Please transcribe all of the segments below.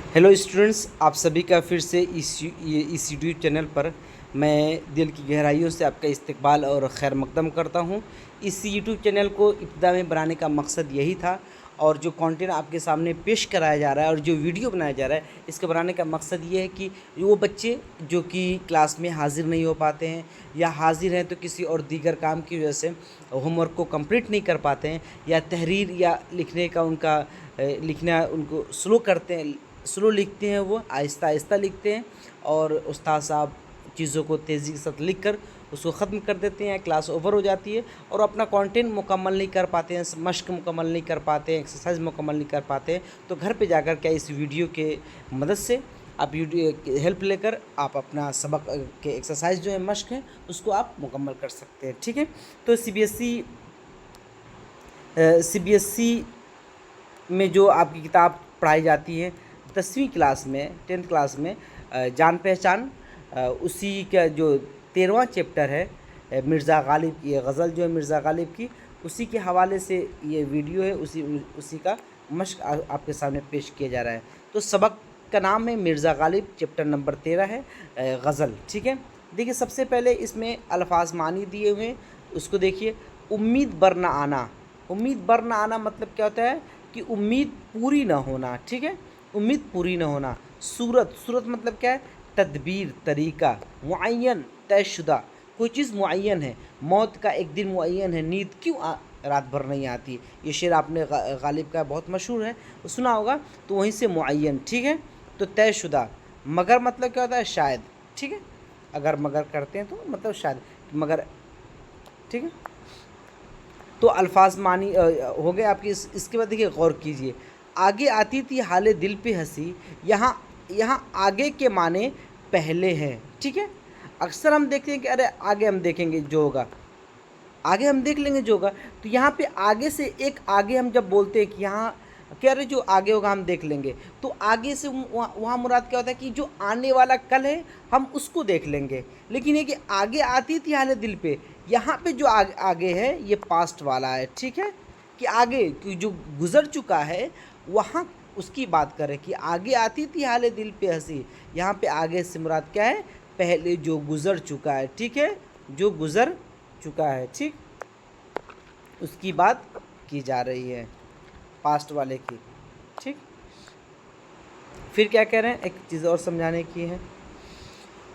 Hello students, आप सभी का फिर से इस यूट्यूब चैनल पर मैं दिल की गहराइयों से आपका इस्तकबाल और खैर मकदम करता हूं। इस यूट्यूब चैनल को इब्तिदा में बनाने का मकसद यही था, और जो कंटेंट आपके सामने पेश कराया जा रहा है और जो वीडियो बनाया जा रहा है, इसके बनाने का मकसद ये है कि वो बच्चे जो कि क्लास में हाज़िर नहीं हो पाते हैं या हाज़िर हैं तो किसी और दीगर काम की वजह से होमवर्क को कंप्लीट नहीं कर पाते हैं, या तहरीर या लिखने का उनका लिखना उनको स्लो लिखते हैं, वो आहिस्ता आहिस्ता लिखते हैं और उस्ताद साहब चीज़ों को तेज़ी के साथ लिख कर उसको ख़त्म कर देते हैं, क्लास ओवर हो जाती है और अपना कंटेंट मुकम्मल नहीं कर पाते हैं, मश्क मुकम्मल नहीं कर पाते हैं, एक्सरसाइज मुकम्मल नहीं कर पाते हैं। तो घर पे जाकर क्या इस वीडियो के मदद से आप हेल्प लेकर आप अपना सबक के एक्सरसाइज जो है, मश्क है, उसको आप मुकम्मल कर सकते हैं। ठीक है, तो सीबीएसई में जो आपकी किताब पढ़ाई जाती है 10वीं क्लास में, 10th क्लास में, जान पहचान, उसी का जो 13वां चैप्टर है, मिर्ज़ा गालिब की गज़ल जो है मिर्ज़ा गालिब की, उसी के हवाले से ये वीडियो है, उसी का मश्क आपके सामने पेश किया जा रहा है। तो सबक का नाम है मिर्ज़ा गालिब, चैप्टर नंबर 13 है गज़ल। ठीक है, देखिए सबसे पहले इसमें अल्फाज मानी दिए हुए हैं, उसको देखिए। उम्मीद बर न आना, उम्मीद बर न आना मतलब क्या होता है कि उम्मीद पूरी ना होना। ठीक है, उम्मीद पूरी ना होना। सूरत, सूरत मतलब क्या है? तदबीर, तरीका। मुअय्यन, तयशुदा, कोई चीज़ मुअय्यन है, मौत का एक दिन मुअय्यन है, नींद क्यों रात भर नहीं आती। ये शेर आपने गालिब का बहुत मशहूर है, सुना होगा, तो वहीं से मुअय्यन। ठीक है, तो तयशुदा। मगर मतलब क्या होता है? शायद। ठीक है, अगर मगर करते हैं तो मतलब शायद, मगर। ठीक है, तो अल्फाज मानी हो गए आपकी। इसके बाद देखिए, गौर कीजिए, आगे आती थी हाले दिल पे हंसी, यहाँ यहाँ आगे के माने पहले हैं। ठीक है, अक्सर हम देखते हैं कि अरे आगे हम देखेंगे जो होगा, आगे हम देख लेंगे जो होगा, तो यहाँ पे आगे से एक आगे हम जब बोलते हैं कि यहाँ कह रहे जो आगे होगा हम देख लेंगे, तो आगे से वहाँ मुराद क्या होता है कि जो आने वाला कल है हम उसको देख लेंगे। लेकिन ये कि आगे आती थी हाले दिल पे, यहाँ पे जो आगे है ये पास्ट वाला है। ठीक है, कि आगे कि जो गुज़र चुका है वहाँ उसकी बात करें कि आगे आती थी हाले दिल पे हंसी, यहाँ पे आगे से मुराद क्या है? पहले जो गुज़र चुका है। ठीक है, जो गुज़र चुका है, ठीक, उसकी बात की जा रही है, पास्ट वाले की। ठीक, फिर क्या कह रहे हैं, एक चीज़ और समझाने की है।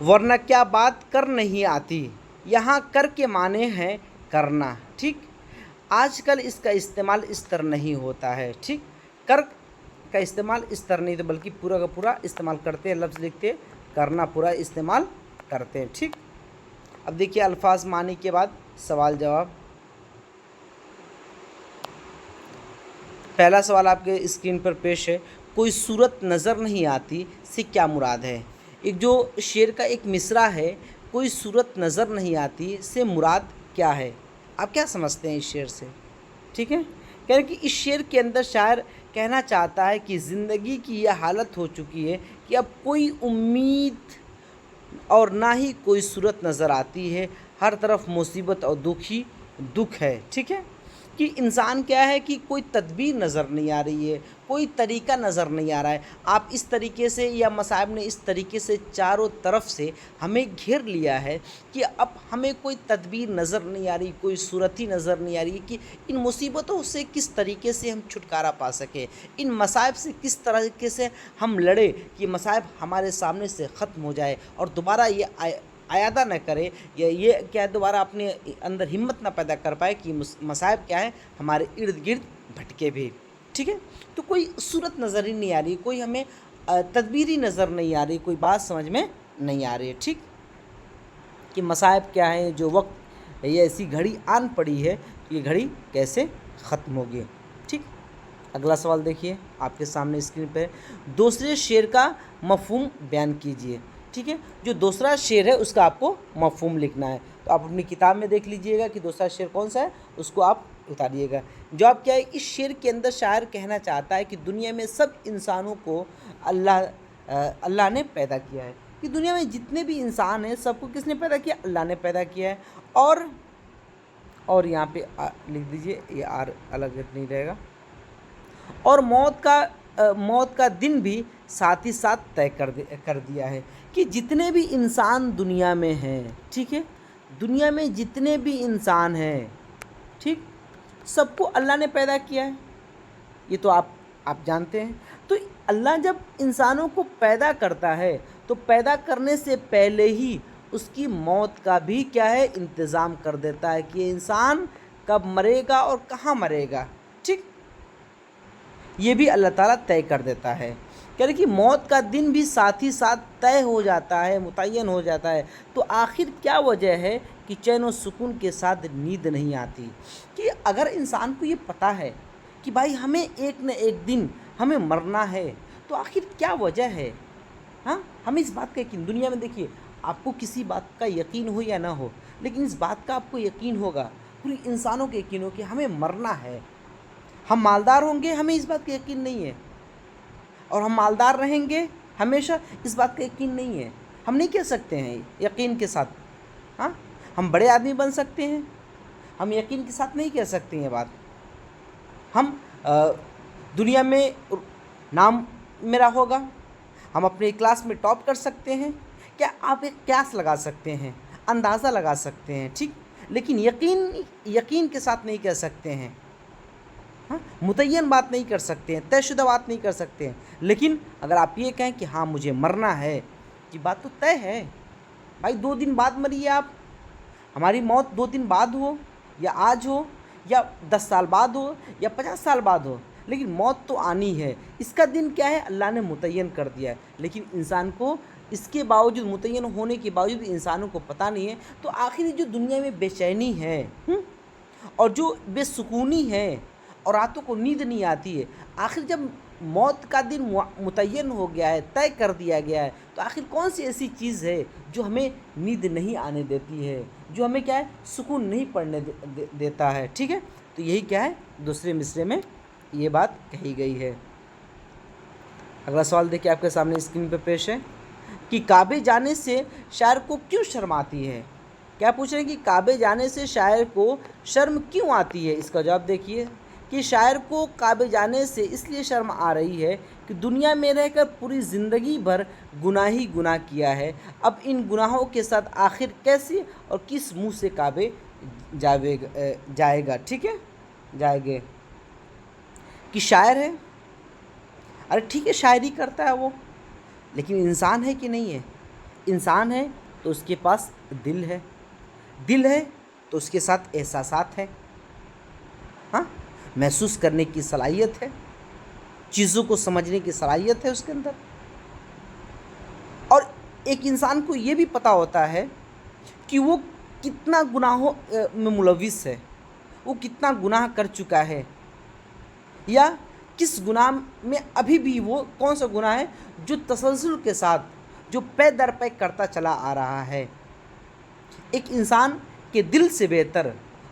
वरना क्या बात कर नहीं आती, यहाँ कर के माने हैं करना। ठीक, आजकल इसका इस्तेमाल इस तरह नहीं होता है। ठीक, कर का इस्तेमाल इस तरह नहीं, तो बल्कि पूरा का पूरा इस्तेमाल करते हैं, लफ्ज़ लिखते हैं, करना पूरा इस्तेमाल करते हैं। ठीक, अब देखिए अल्फाज मानी के बाद सवाल जवाब। पहला सवाल आपके स्क्रीन पर पेश है, कोई सूरत नज़र नहीं आती से क्या मुराद है। एक जो शेर का एक मिसरा है, कोई सूरत नज़र नहीं आती से मुराद क्या है, आप क्या समझते हैं इस शेर से। ठीक है, कह रहे कि इस शेर के अंदर शायर कहना चाहता है कि ज़िंदगी की यह हालत हो चुकी है कि अब कोई उम्मीद और ना ही कोई सूरत नज़र आती है, हर तरफ मुसीबत और दुख है। ठीक है, कि इंसान क्या है कि कोई तदबीर नज़र नहीं आ रही है, कोई तरीका नज़र नहीं आ रहा है। आप इस तरीके से, या मसाइब ने इस तरीके से चारों तरफ से हमें घेर लिया है कि अब हमें कोई तदबीर नज़र नहीं आ रही, कोई सूरत ही नज़र नहीं आ रही कि इन मुसीबतों से किस तरीके से हम छुटकारा पा सकें, इन मसाइब से किस तरीके से हम लड़े कि मसाइब हमारे सामने से ख़त्म हो जाए और दोबारा ये आयादा न करे, या ये क्या है, दोबारा अपने अंदर हिम्मत ना पैदा कर पाए कि मसाइब क्या है हमारे इर्द गिर्द भटके भी। ठीक है, तो कोई सूरत नज़र ही नहीं आ रही, कोई हमें तदबीर ही नज़र नहीं आ रही, कोई बात समझ में नहीं आ रही है। ठीक, कि मसाइब क्या है, जो वक्त ये ऐसी घड़ी आन पड़ी है, तो ये घड़ी कैसे ख़त्म होगी। ठीक, अगला सवाल देखिए आपके सामने स्क्रीन पे, दूसरे शेर का मफ़हूम बयान कीजिए। ठीक है, जो दूसरा शेर है उसका आपको मफ़हूम लिखना है, तो आप अपनी किताब में देख लीजिएगा कि दूसरा शेर कौन सा है, उसको आप उतारिएगा। जवाब क्या है, इस शेर के अंदर शायर कहना चाहता है कि दुनिया में सब इंसानों को अल्लाह ने पैदा किया है, कि दुनिया में जितने भी इंसान हैं सबको किसने पैदा किया? अल्लाह ने पैदा किया है। और यहाँ पे लिख दीजिए, ये आर अलग नहीं रहेगा। और मौत का موت کا دن بھی ساتھ ہی ساتھ طے کر دیا ہے کہ جتنے بھی انسان دنیا میں ہیں، ٹھیک ہے، دنیا میں جتنے بھی انسان ہیں، ٹھیک، سب کو اللہ نے پیدا کیا ہے، یہ تو آپ جانتے ہیں۔ تو اللہ جب انسانوں کو پیدا کرتا ہے تو پیدا کرنے سے پہلے ہی اس کی موت کا بھی کیا ہے انتظام کر دیتا ہے کہ یہ انسان کب مرے گا اور کہاں مرے گا، ٹھیک، یہ بھی اللہ تعالیٰ طے کر دیتا ہے۔ کہہ رہے کہ موت کا دن بھی ساتھ ہی ساتھ طے ہو جاتا ہے، متعین ہو جاتا ہے، تو آخر کیا وجہ ہے کہ چین و سکون کے ساتھ نیند نہیں آتی؟ کہ اگر انسان کو یہ پتہ ہے کہ بھائی ہمیں ایک نہ ایک دن ہمیں مرنا ہے، تو آخر کیا وجہ ہے؟ ہاں، ہمیں اس بات کا یقین، دنیا میں دیکھیے آپ کو کسی بات کا یقین ہو یا نہ ہو، لیکن اس بات کا آپ کو یقین ہوگا، پوری انسانوں کو یقین ہو کہ ہمیں مرنا ہے۔ ہم مالدار ہوں گے، ہمیں اس بات کا یقین نہیں ہے، اور ہم مالدار رہیں گے ہمیشہ، اس بات کا یقین نہیں ہے۔ ہم نہیں کہہ سکتے ہیں یقین کے ساتھ، ہاں، ہم بڑے آدمی بن سکتے ہیں، ہم یقین کے ساتھ نہیں کہہ سکتے ہیں یہ بات۔ ہم دنیا میں نام میرا ہوگا، ہم اپنے کلاس میں ٹاپ کر سکتے ہیں، کیا آپ ایک قیاس لگا سکتے ہیں، اندازہ لگا سکتے ہیں، ٹھیک، لیکن یقین کے ساتھ نہیں کہہ سکتے ہیں، ہاں، متعین بات نہیں کر سکتے ہیں، طے شدہ بات نہیں کر سکتے ہیں۔ لیکن اگر آپ یہ کہیں کہ ہاں مجھے مرنا ہے، یہ بات تو طے ہے بھائی، 2 دن بعد مریے آپ، ہماری موت 2 دن بعد ہو یا آج ہو یا 10 سال بعد ہو یا 50 سال بعد ہو، لیکن موت تو آنی ہے۔ اس کا دن کیا ہے اللہ نے متعین کر دیا ہے، لیکن انسان کو اس کے باوجود، متعین ہونے کے باوجود انسانوں کو پتہ نہیں ہے۔ تو آخر جو دنیا میں بے چینی ہے اور جو بے سکونی ہے اور راتوں کو نیند نہیں آتی ہے، آخر جب موت کا دن متعین ہو گیا ہے، طے کر دیا گیا ہے، تو آخر کون سی ایسی چیز ہے جو ہمیں نیند نہیں آنے دیتی ہے، جو ہمیں کیا ہے سکون نہیں پڑنے دیتا ہے، ٹھیک ہے؟ تو یہی کیا ہے دوسرے مصرعے میں یہ بات کہی گئی ہے۔ اگلا سوال دیکھیے آپ کے سامنے اسکرین پہ پیش ہے کہ کعبے جانے سے شاعر کو کیوں شرم آتی ہے؟ کیا پوچھ رہے ہیں کہ کعبے جانے سے شاعر کو شرم کیوں آتی ہے؟ اس کا جواب دیکھیے کہ شاعر کو کعبے جانے سے اس لیے شرم آ رہی ہے کہ دنیا میں رہ کر پوری زندگی بھر گناہ ہی گناہ کیا ہے، اب ان گناہوں کے ساتھ آخر کیسے اور کس منہ سے کعبے جائے گا، ٹھیک ہے، جائے گے۔ کہ شاعر ہے، ارے ٹھیک ہے شاعری کرتا ہے وہ، لیکن انسان ہے کہ نہیں ہے؟ انسان ہے تو اس کے پاس دل ہے، دل ہے تو اس کے ساتھ احساسات ہے، ہاں، محسوس کرنے کی صلاحیت ہے، چیزوں کو سمجھنے کی صلاحیت ہے اس کے اندر۔ اور ایک انسان کو یہ بھی پتہ ہوتا ہے کہ وہ کتنا گناہوں میں ملوث ہے، وہ کتنا گناہ کر چکا ہے، یا کس گناہ میں ابھی بھی وہ کون سا گناہ ہے جو تسلسل کے ساتھ جو پے در پے کرتا چلا آ رہا ہے۔ ایک انسان کے دل سے بہتر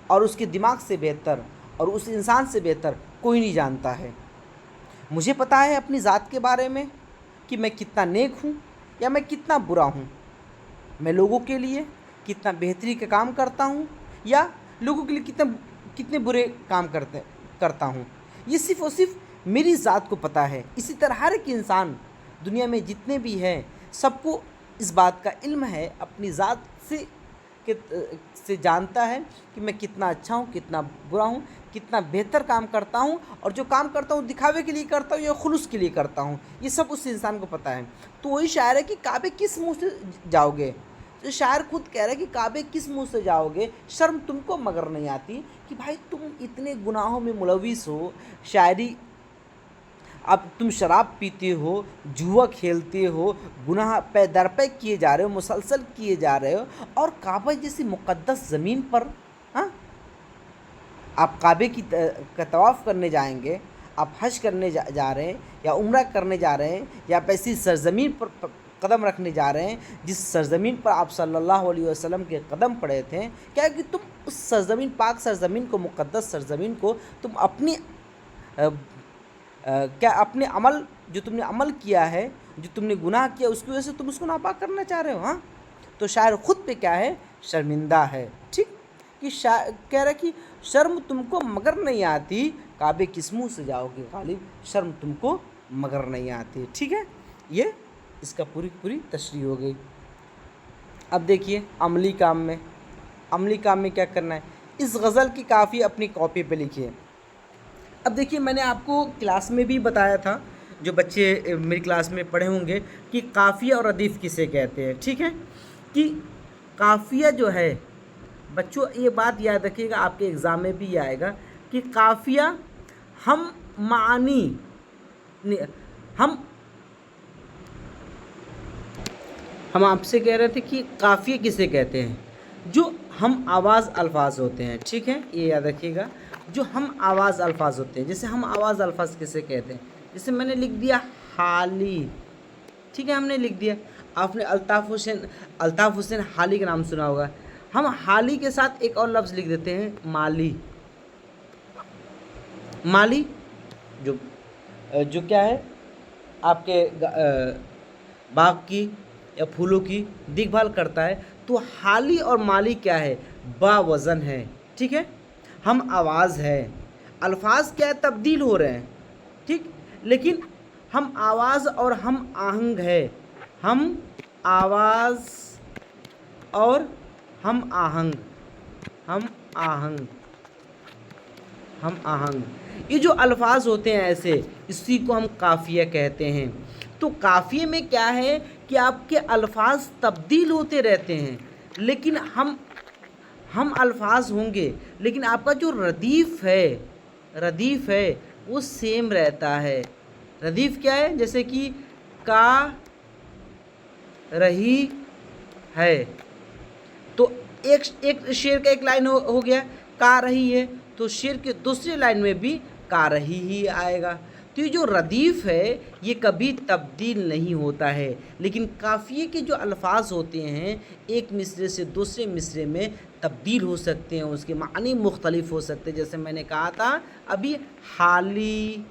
اور اس کے دماغ سے بہتر اور اس انسان سے بہتر کوئی نہیں جانتا ہے۔ مجھے پتہ ہے اپنی ذات کے بارے میں کہ میں کتنا نیک ہوں یا میں کتنا برا ہوں، میں لوگوں کے لیے کتنا بہتری کا کام کرتا ہوں یا لوگوں کے لیے کتنے برے کام کرتا ہوں، یہ صرف اور صرف میری ذات کو پتہ ہے۔ اسی طرح ہر ایک انسان دنیا میں جتنے بھی ہیں سب کو اس بات کا علم ہے، اپنی ذات سے جانتا ہے کہ میں کتنا اچھا ہوں، کتنا برا ہوں، کتنا بہتر کام کرتا ہوں، اور جو کام کرتا ہوں دکھاوے کے لیے کرتا ہوں یا خلوص کے لیے کرتا ہوں، یہ سب اس انسان کو پتہ ہے۔ تو وہی شاعر ہے کہ کعبے کس منہ سے جاؤ گے؟ تو شاعر خود کہہ رہا ہے کہ کعبے کس منہ سے جاؤ گے، شرم تم کو مگر نہیں آتی کہ بھائی تم اتنے گناہوں میں ملوث ہو، شاعری، اب تم شراب پیتے ہو، جوا کھیلتے ہو، گناہ پے در پے کیے جا رہے ہو، مسلسل کیے جا رہے ہو، اور کعبہ جیسی مقدس زمین پر، ہاں، آپ کعبے کا طواف کرنے جائیں گے، آپ حج کرنے جا رہے ہیں یا عمرہ کرنے جا رہے ہیں یا ایسی سرزمین پر قدم رکھنے جا رہے ہیں جس سرزمین پر آپ صلی اللہ علیہ وسلم کے قدم پڑے تھے، کیا کہ تم اس سرزمین، پاک سرزمین کو، مقدس سرزمین کو تم اپنی اپنے عمل، جو تم نے عمل کیا ہے، جو تم نے گناہ کیا، اس کی وجہ سے تم اس کو ناپاک کرنا چاہ رہے ہو، ہاں؟ تو شاعر خود پہ کیا ہے شرمندہ ہے، ٹھیک، کہ کہہ رہا کہ شرم تم کو مگر نہیں آتی، کعبے کس منہ سے جاؤ گے غالب، شرم تم کو मगर नहीं आती। ठीक है, ये इसका पूरी तशरीह हो गई। अब देखिए अमली काम में क्या करना है, इस गज़ल की काफ़ी अपनी कॉपी पे लिखिए। अब देखिए मैंने आपको क्लास में भी बताया था, जो बच्चे मेरी क्लास में पढ़े होंगे, कि काफ़िया और रदीफ़ किसे कहते हैं। ठीक है, कि काफ़िया जो है बच्चों, ये बात याद रखिएगा, आपके एग्ज़ाम में भी आएगा कि काफ़िया हम मानी हम आपसे कह रहे थे कि काफ़िया किसे कहते हैं, जो हम आवाज़ अल्फाज होते हैं। ठीक है, ये याद रखिएगा, जो हम आवाज़ अल्फाज होते हैं। जैसे हम आवाज़ अल्फाज किसे कहते हैं, जैसे मैंने लिख दिया हाली। ठीक है, हमने लिख दिया, आपने अल्ताफ़ हुसैन हाली का नाम सुना होगा। हम हाली के साथ एक और लफ्ज़ लिख देते हैं माली। माली जो क्या है, आपके बाग की या फूलों की देखभाल करता है। तो हाली और माली क्या है, बावज़न है। ठीक है, हम आवाज़ है, अल्फाज क्या है, तब्दील हो रहे हैं। ठीक, लेकिन हम आवाज़ और हम आहंग है, हम आवाज़ और हम आहंग, ये जो अल्फाज होते हैं ऐसे, इसी को हम काफ़िया कहते हैं। तो काफ़िए में क्या है कि आपके अल्फाज तब्दील होते रहते हैं, लेकिन हम अल्फाज होंगे, लेकिन आपका जो रदीफ़ है वो सेम रहता है। रदीफ़ क्या है, जैसे कि का रही है, तो एक शेर का एक लाइन हो गया का रही है, तो शेर के दूसरी लाइन में भी का रही ही आएगा। तो ये जो रदीफ़ है ये कभी तब्दील नहीं होता है, लेकिन काफ़िए के जो अल्फाज होते हैं एक मिसरे से दूसरे मिसरे में तब्दील हो सकते हैं, उसके मानी मुख्तलिफ हो सकते हैं। जैसे मैंने कहा था अभी, हाली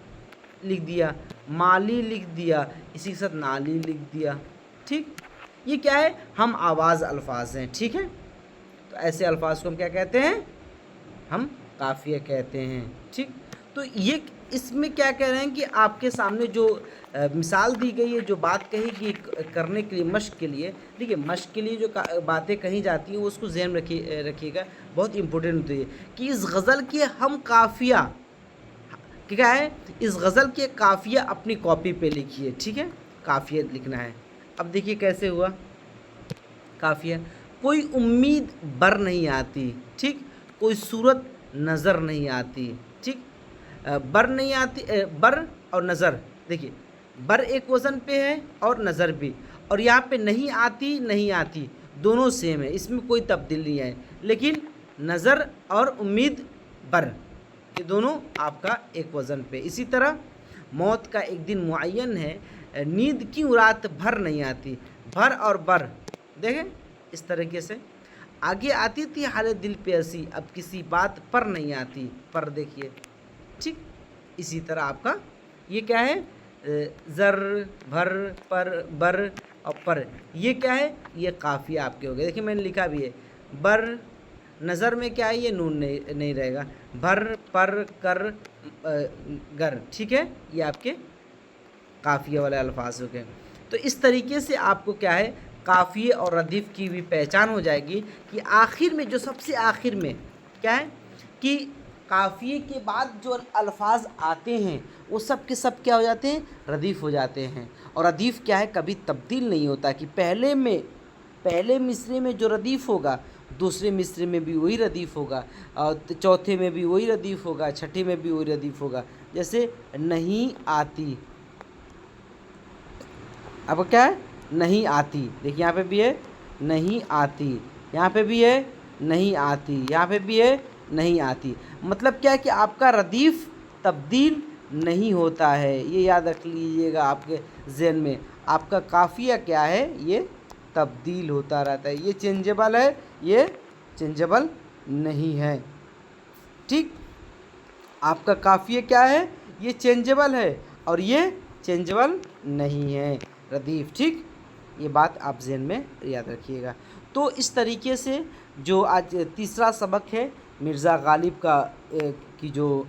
लिख दिया, माली लिख दिया, इसी के साथ नाली लिख दिया। ठीक, ये क्या है, हम आवाज़ अल्फाज हैं। ठीक है, तो ऐसे अल्फाज को हम क्या कहते हैं, हम काफ़िया कहते हैं। ठीक, तो ये इसमें क्या कह रहे हैं कि आपके सामने जो मिसाल दी गई है, जो बात कही कि करने के लिए, मश्क के लिए, देखिए मश्क के लिए जो बातें कही जाती हैं वो उसको ज़हन रखिएगा, बहुत इंपॉर्टेंट होती है कि इस गज़ल के हम काफ़िया क्या है, इस गज़ल के काफ़िया अपनी कॉपी पे लिखिए। ठीक है, काफ़िया लिखना है। अब देखिए कैसे हुआ काफ़िया, कोई उम्मीद बर नहीं आती। ठीक, कोई सूरत नज़र नहीं आती। ठीक, बर नहीं आती, बर और नज़र, देखिए बर एक वज़न पे है और नज़र भी, और यहाँ पे नहीं आती दोनों सेम है, इसमें कोई तब्दील नहीं है। लेकिन नज़र और उम्मीद बर, ये दोनों आपका एक वज़न पे। इसी तरह मौत का एक दिन मुअय्यन है, नींद क्यों रात भर नहीं आती, भर और बर, देखें इस तरीके से। आगे आती थी हाले दिल पे हंसी, अब किसी बात पर नहीं आती, पर देखिए। ठीक, इसी तरह आपका ये क्या है, ज़र, भर, पर, बर और पर, ये क्या है, ये काफ़िया आपके हो गए। देखिए मैंने लिखा भी है, बर नज़र में क्या है, ये नून नहीं रहेगा, भर, पर, कर, गर। ठीक है, ये आपके काफ़िया वाले अल्फाज हो गए। तो इस तरीके से आपको क्या है, काफ़िए और रदीफ़ की भी पहचान हो जाएगी कि आखिर में, जो सबसे आखिर में क्या है कि काफ़िए के बाद जो अल्फाज आते हैं वो सब के सब क्या हो जाते हैं, रदीफ़ हो जाते हैं। और रदीफ़ क्या है, कभी तब्दील नहीं होता कि पहले मिसरे में जो रदीफ़ होगा दूसरे मिसरे में भी वही रदीफ़ होगा, और चौथे में भी वही रदीफ़ होगा, छठे में भी वही रदीफ़ होगा। जैसे नहीं आती, अब क्या है, नहीं आती, देखिए यहाँ पे भी है नहीं आती, यहाँ पे भी है नहीं आती, यहाँ पे भी है नहीं आती। मतलब क्या है कि आपका रदीफ़ तब्दील नहीं होता है, ये याद रख लीजिएगा आपके ज़हन में। आपका काफ़िया क्या है, ये तब्दील होता रहता है, ये चेंजेबल है, ये चेंजेबल नहीं है। ठीक, आपका काफ़िया क्या है, ये चेंजेबल है और ये चेंजेबल नहीं है, रदीफ़। ठीक, ये बात आप ज़हन में याद रखिएगा। तो इस तरीके से जो आज तीसरा सबक है मिर्ज़ा गालिब का की जो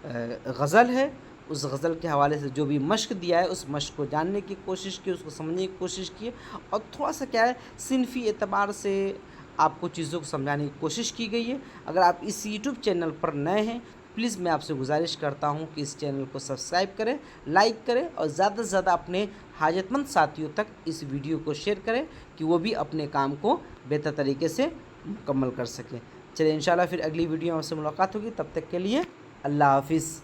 गज़ल है, اس غزل کے حوالے سے جو بھی مشق دیا ہے اس مشق کو جاننے کی کوشش کی، اس کو سمجھنے کی کوشش کی، اور تھوڑا سا کیا ہے صنفی اعتبار سے آپ کو چیزوں کو سمجھانے کی کوشش کی گئی ہے۔ اگر آپ اس یوٹیوب چینل پر نئے ہیں پلیز میں آپ سے گزارش کرتا ہوں کہ اس چینل کو سبسکرائب کریں، لائک کریں، اور زیادہ سے زیادہ اپنے حاجت مند ساتھیوں تک اس ویڈیو کو شیئر کریں کہ وہ بھی اپنے کام کو بہتر طریقے سے مکمل کر سکیں۔ چلیے انشاءاللہ پھر اگلی ویڈیو میں آپ سے ملاقات ہوگی، تب تک کے لیے اللہ حافظ۔